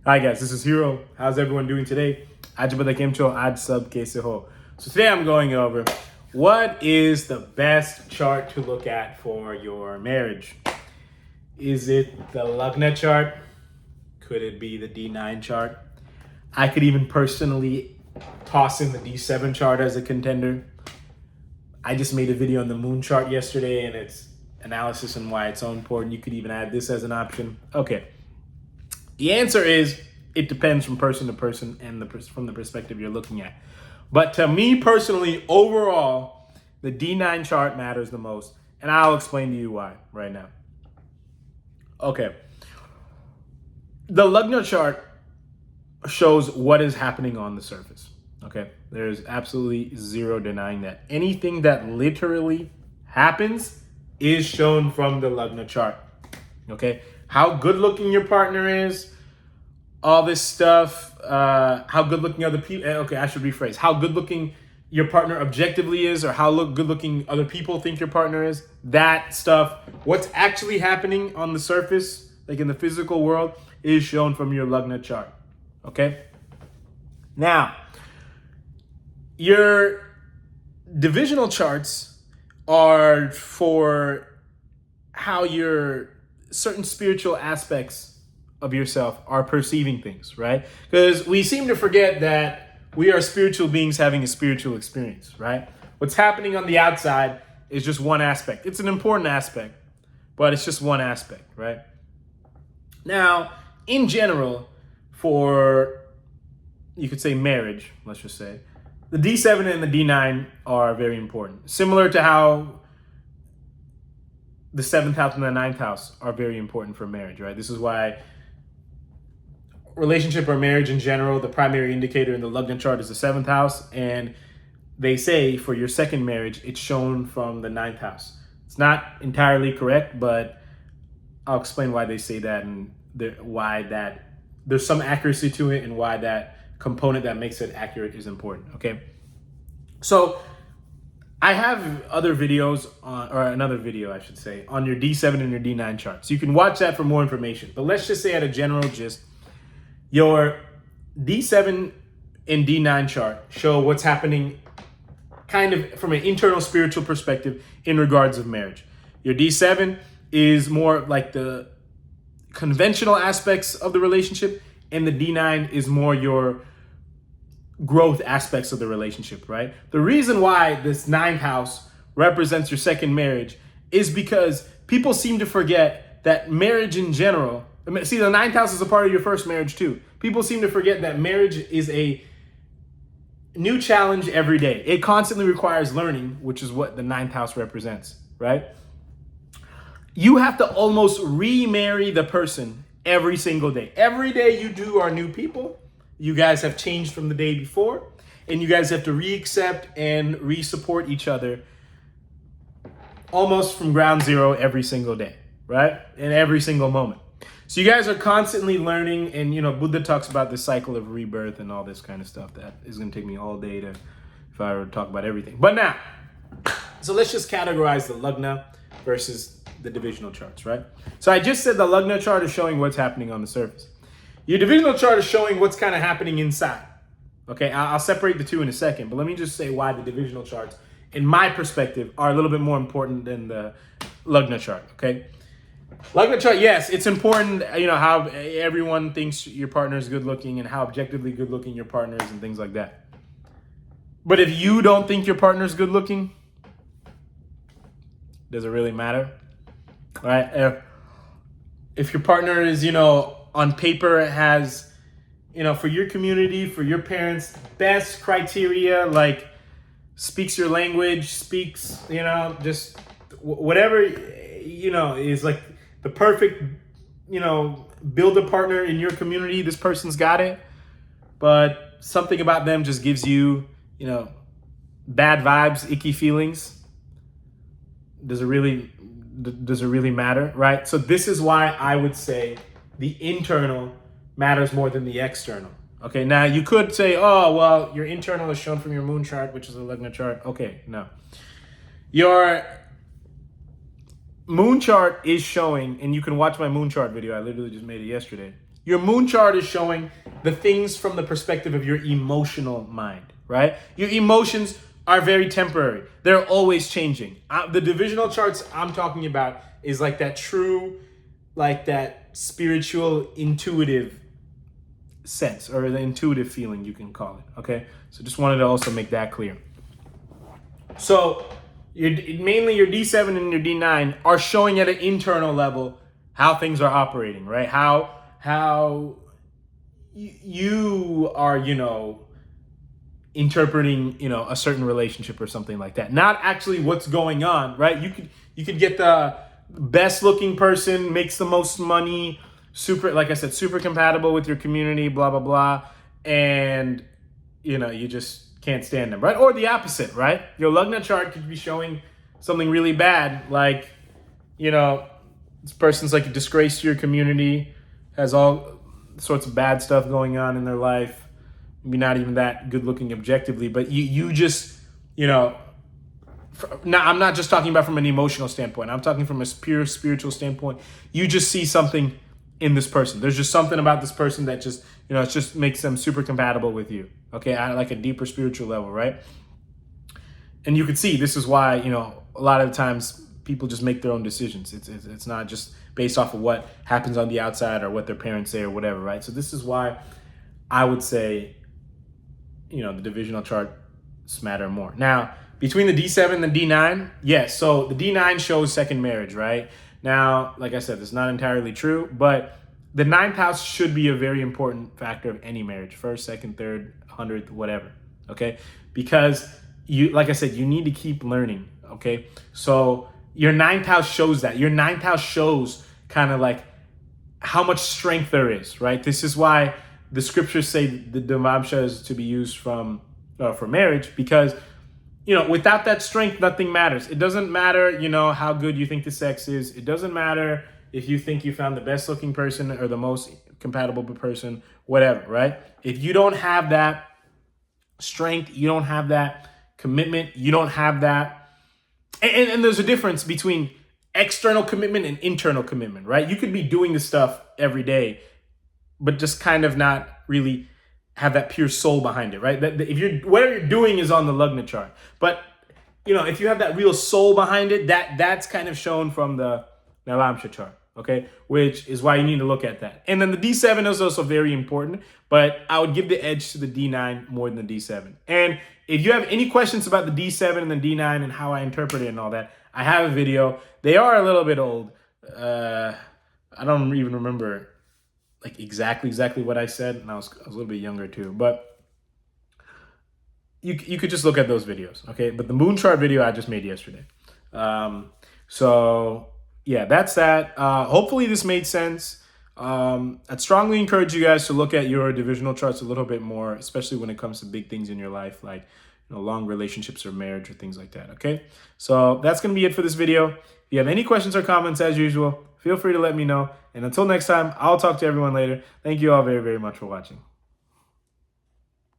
Hi guys, this is Hero. How's everyone doing today? Aaj bada kem cho, aaj sab kaise ho. So today I'm going over what is the best chart to look at for your marriage. Is it the Lagna chart? Could it be the D9 chart? I could even personally toss in the D7 chart as a contender. I just made a video on the moon chart yesterday and its analysis and why it's so important. You could even add this as an option. Okay. The answer is it depends from person to person and from the perspective you're looking at. But to me personally, overall, the D9 chart matters the most. And I'll explain to you why right now. Okay. The Lagna chart shows what is happening on the surface. Okay. There's absolutely zero denying that. Anything that literally happens is shown from the Lagna chart. Okay. How good looking your partner is, all this stuff, how good looking other people, okay, I should rephrase, how good looking your partner objectively is, or how good looking other people think your partner is, that stuff, what's actually happening on the surface, like in the physical world, is shown from your Lagna chart, okay? Now, your divisional charts are for how your certain spiritual aspects of yourself are perceiving things, right? Because we seem to forget that we are spiritual beings having a spiritual experience, right? What's happening on the outside is just one aspect. It's an important aspect, but it's just one aspect, right? Now, in general, for, you could say marriage, let's just say, the D7 and the D9 are very important. Similar to how the 7th house and the 9th house are very important for marriage, right? This is why relationship or marriage in general, the primary indicator in the Lagna chart is the 7th house. And they say for your second marriage, it's shown from the 9th house. It's not entirely correct, but I'll explain why they say that and why that there's some accuracy to it and why that component that makes it accurate is important, okay? So I have other videos on, or another video, I should say, on your D7 and your D9 charts. You can watch that for more information. But let's just say at a general gist, your D7 and D9 chart show what's happening kind of from an internal spiritual perspective in regards of marriage. Your D7 is more like the conventional aspects of the relationship, and the D9 is more your growth aspects of the relationship, right? The reason why this 9th house represents your second marriage is because people seem to forget that marriage in general, see, the 9th house is a part of your first marriage too. People seem to forget that marriage is a new challenge every day. It constantly requires learning, which is what the 9th house represents, right? You have to almost remarry the person every single day. Every day you do are new people. You guys have changed from the day before, and you guys have to re-accept and re-support each other almost from ground zero every single day, right? In every single moment. So you guys are constantly learning, and Buddha talks about the cycle of rebirth and all this kind of stuff. That is going to take me all day if I were to talk about everything. But now, so let's just categorize the Lagna versus the divisional charts, right? So I just said the Lagna chart is showing what's happening on the surface. Your divisional chart is showing what's kind of happening inside. Okay, I'll separate the two in a second, but let me just say why the divisional charts, in my perspective, are a little bit more important than the Lagna chart, okay? Lagna chart, yes, it's important, how everyone thinks your partner is good looking and how objectively good looking your partner is and things like that. But if you don't think your partner is good looking, does it really matter? Right? If your partner is, on paper has, for your community, for your parents, best criteria, like speaks your language, speaks, just whatever, is like the perfect, build a partner in your community. This person's got it, but something about them just gives you, bad vibes, icky feelings. Does it really matter, right? So this is why I would say the internal matters more than the external. Okay, now you could say, oh, well, your internal is shown from your moon chart, which is a Lagna chart. Okay, no. Your moon chart is showing, and you can watch my moon chart video. I literally just made it yesterday. Your moon chart is showing the things from the perspective of your emotional mind, right? Your emotions are very temporary. They're always changing. The divisional charts I'm talking about is like that true, like that spiritual, intuitive sense, or the intuitive feeling, you can call it, okay? So just wanted to also make that clear. So mainly your D7 and your D9 are showing at an internal level how things are operating, right? How you are, interpreting, a certain relationship or something like that. Not actually what's going on, right? You could get the best looking person, makes the most money, super, like I said, super compatible with your community, blah, blah, blah. And, you just can't stand them, right? Or the opposite, right? Your Lagna chart could be showing something really bad. Like, this person's like a disgrace to your community, has all sorts of bad stuff going on in their life. Maybe not even that good looking objectively, but you just, now I'm not just talking about from an emotional standpoint. I'm talking from a pure spiritual standpoint. You just see something in this person. There's just something about this person that just, it just makes them super compatible with you. Okay. At like a deeper spiritual level, right? And you can see this is why, a lot of the times people just make their own decisions. It's not just based off of what happens on the outside or what their parents say or whatever, right? So this is why I would say, the divisional charts matter more. Now, between the D7 and the D9, yes. So the D9 shows second marriage, right? Now, like I said, it's not entirely true, but the 9th house should be a very important factor of any marriage. First, second, third, 100th, whatever, okay? Because like I said, you need to keep learning, okay? So your 9th house shows that. Your 9th house shows kind of like how much strength there is, right? This is why the scriptures say the Navamsa is to be used for marriage, because, without that strength, nothing matters. It doesn't matter, how good you think the sex is. It doesn't matter if you think you found the best looking person or the most compatible person, whatever, right? If you don't have that strength, you don't have that commitment, you don't have that. And there's a difference between external commitment and internal commitment, right? You could be doing this stuff every day, but just kind of not really have that pure soul behind it, right? That if whatever you're doing is on the Lagna chart, but if you have that real soul behind it, that's kind of shown from the Navamsa chart, okay? Which is why you need to look at that. And then the D7 is also very important, but I would give the edge to the D9 more than the D7. And if you have any questions about the D7 and the D9 and how I interpret it and all that, I have a video. They are a little bit old. I don't even remember like exactly what I said, and I was a little bit younger too, but you could just look at those videos, okay? But the moon chart video I just made yesterday. So yeah, that's that. Hopefully this made sense. I'd strongly encourage you guys to look at your divisional charts a little bit more, especially when it comes to big things in your life, like long relationships or marriage or things like that, okay? So that's going to be it for this video. If you have any questions or comments, as usual, feel free to let me know. And until next time, I'll talk to everyone later. Thank you all very, very much for watching.